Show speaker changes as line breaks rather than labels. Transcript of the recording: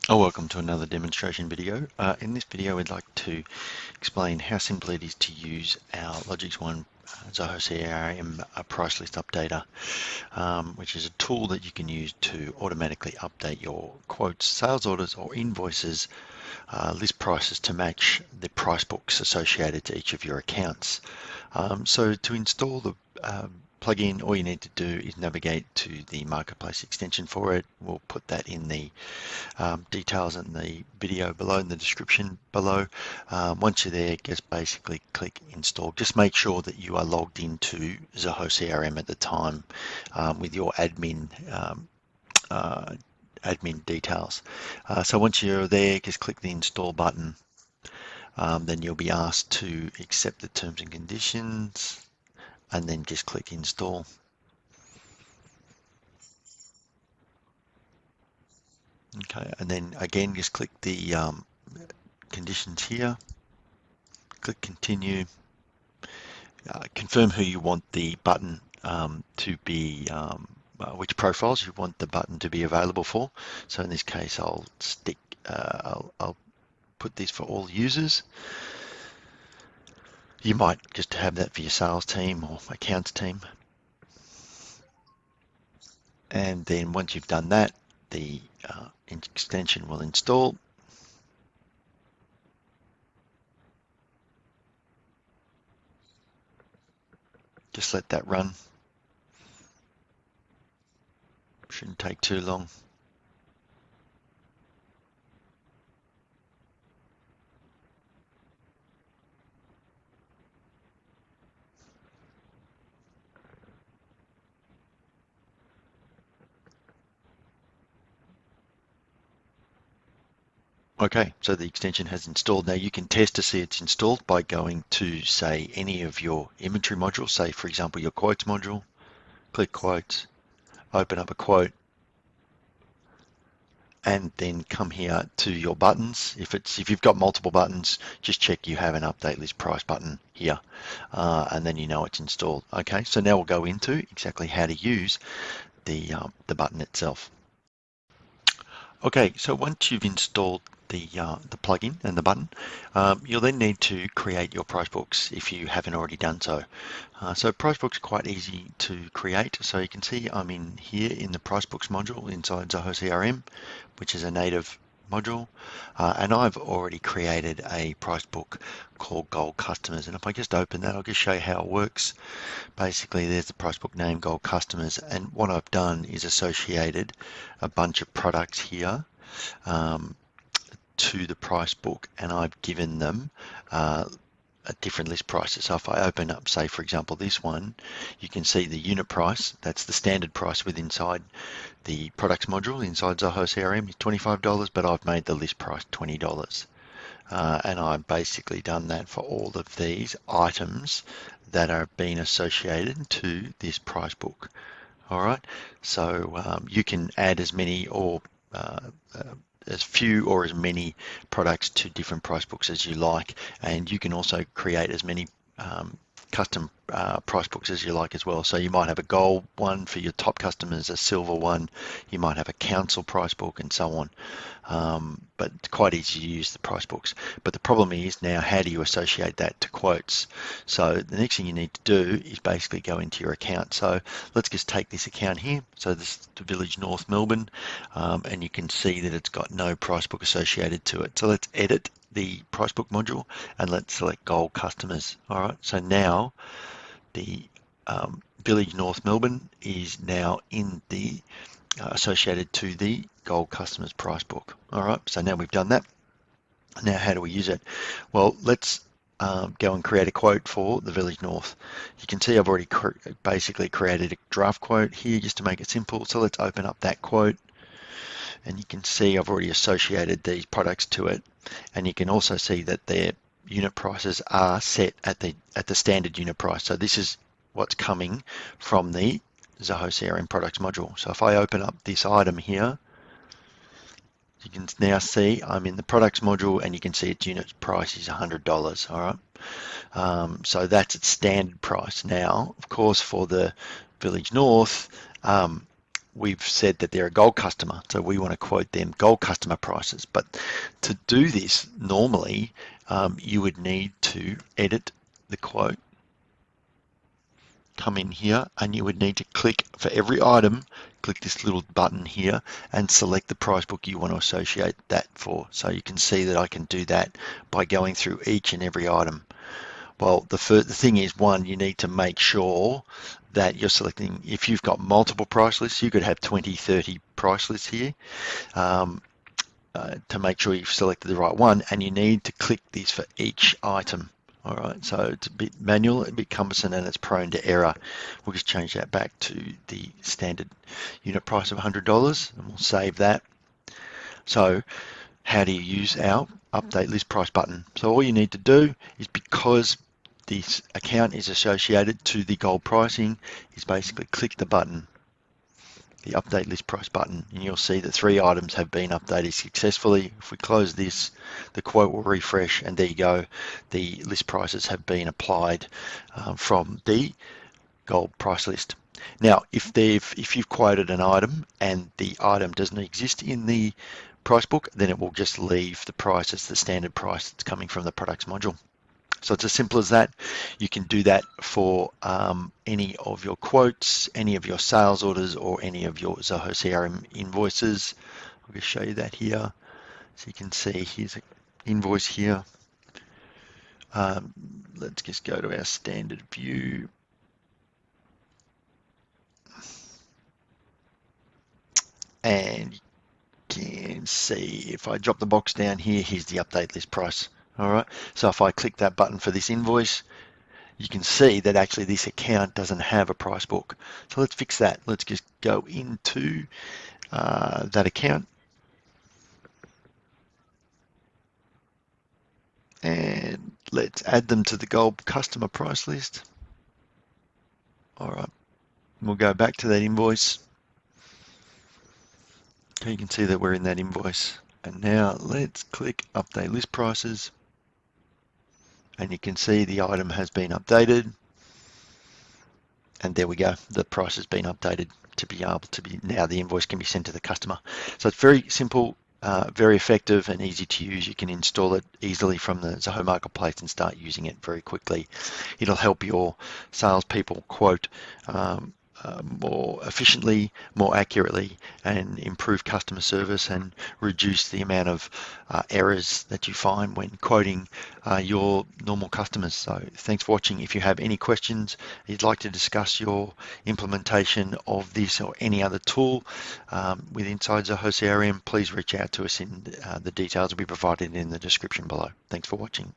Oh, welcome to another demonstration video. In this video, I'd like to explain how simple it is to use our LogixOne Zoho CRM Price List Updater, which is a tool that you can use to automatically update your quotes, sales orders, or invoices list prices to match the price books associated to each of your accounts. So to install the plugin, all you need to do is navigate to the marketplace extension for it. We'll put that in the details in the video below, in the description below. Once you're there, just basically click install. Just make sure that you are logged into Zoho CRM at the time with your admin details. So once you're there, just click the install button. Then you'll be asked to accept the terms and conditions and then just click install. Okay, and then again, just click the conditions here, click continue, confirm who you want the button to be, which profiles you want the button to be available for. So in this case, I'll put this for all users. You might just have that for your sales team or accounts team. And then once you've done that, the extension will install. Just let that run. Shouldn't take too long. Okay, so the extension has installed. Now you can test to see it's installed by going to, say, any of your inventory modules, say, for example, your quotes module. Click quotes, open up a quote, and then come here to your buttons. If you've got multiple buttons, just check you have an update list price button here, and then you know it's installed. Okay, so now we'll go into exactly how to use the button itself. Okay, so once you've installed the plugin and the button, you'll then need to create your price books if you haven't already done so. So price books are quite easy to create. So you can see I'm in here in the price books module inside Zoho CRM, which is a native module, and I've already created a price book called Gold Customers. And if I just open that, I'll just show you how it works. Basically, there's the price book name, Gold Customers, and what I've done is associated a bunch of products here to the price book, and I've given them a different list prices. So if I open up, say, for example, this one, you can see the unit price. That's the standard price within inside the products module inside Zoho CRM is $25, but I've made the list price $20. And I've basically done that for all of these items that are being associated to this price book. All right, so you can add as many or as few or as many products to different price books as you like, and you can also create as many custom price books as you like as well. So you might have a gold one for your top customers, a silver one, you might have a council price book, and so on. But it's quite easy to use the price books. But the problem is now, how do you associate that to quotes? So the next thing you need to do is basically go into your account. So let's just take this account here. So this is the Village North Melbourne, and you can see that it's got no price book associated to it. So let's edit the price book module and let's select Gold Customers. All right, so now the Village North Melbourne is now in the associated to the Gold Customers price book. All right, so now we've done that. Now how do we use it? Well, let's go and create a quote for the Village North. You can see I've already basically created a draft quote here just to make it simple. So let's open up that quote, and you can see I've already associated these products to it, and you can also see that their unit prices are set at the standard unit price. So this is what's coming from the Zoho CRM products module. So if I open up this item here, you can now see I'm in the products module, and you can see its unit price is $100. All right, so that's its standard price. Now, of course, for the Village North, we've said that they're a gold customer, so we want to quote them gold customer prices. But to do this, normally you would need to edit the quote, come in here, and you would need to click for every item, click this little button here and select the price book you want to associate that for. So you can see that I can do that by going through each and every item. Well, the thing is, one, you need to make sure that you're selecting, if you've got multiple price lists, you could have 20, 30 price lists here. To make sure you've selected the right one, and you need to click this for each item. All right, so it's a bit manual, a bit cumbersome, and it's prone to error. We'll just change that back to the standard unit price of $100, and we'll save that. So how do you use our update list price button? So all you need to do is, because this account is associated to the gold pricing, is basically click the button, the update list price button, and you'll see that 3 items have been updated successfully. If we close this, the quote will refresh, and there you go. The list prices have been applied from the gold price list. Now, if you've quoted an item and the item doesn't exist in the price book, then it will just leave the price as the standard price that's coming from the products module. So it's as simple as that. You can do that for any of your quotes, any of your sales orders, or any of your Zoho CRM invoices. I'll just show you that here. So you can see here's an invoice here. Let's just go to our standard view. And you can see if I drop the box down here, here's the update list price. All right, so if I click that button for this invoice, you can see that actually this account doesn't have a price book. So let's fix that. Let's just go into that account and let's add them to the gold customer price list. All right, we'll go back to that invoice. Okay, you can see that we're in that invoice. And now let's click update list prices. And you can see the item has been updated. And there we go, the price has been updated to be able to be, now the invoice can be sent to the customer. So it's very simple, very effective and easy to use. You can install it easily from the Zoho Marketplace and start using it very quickly. It'll help your salespeople quote more efficiently, more accurately, and improve customer service and reduce the amount of errors that you find when quoting your normal customers. So thanks for watching. If you have any questions, you'd like to discuss your implementation of this or any other tool with inside Zoho CRM, please reach out to us. The details will be provided in the description below. Thanks for watching.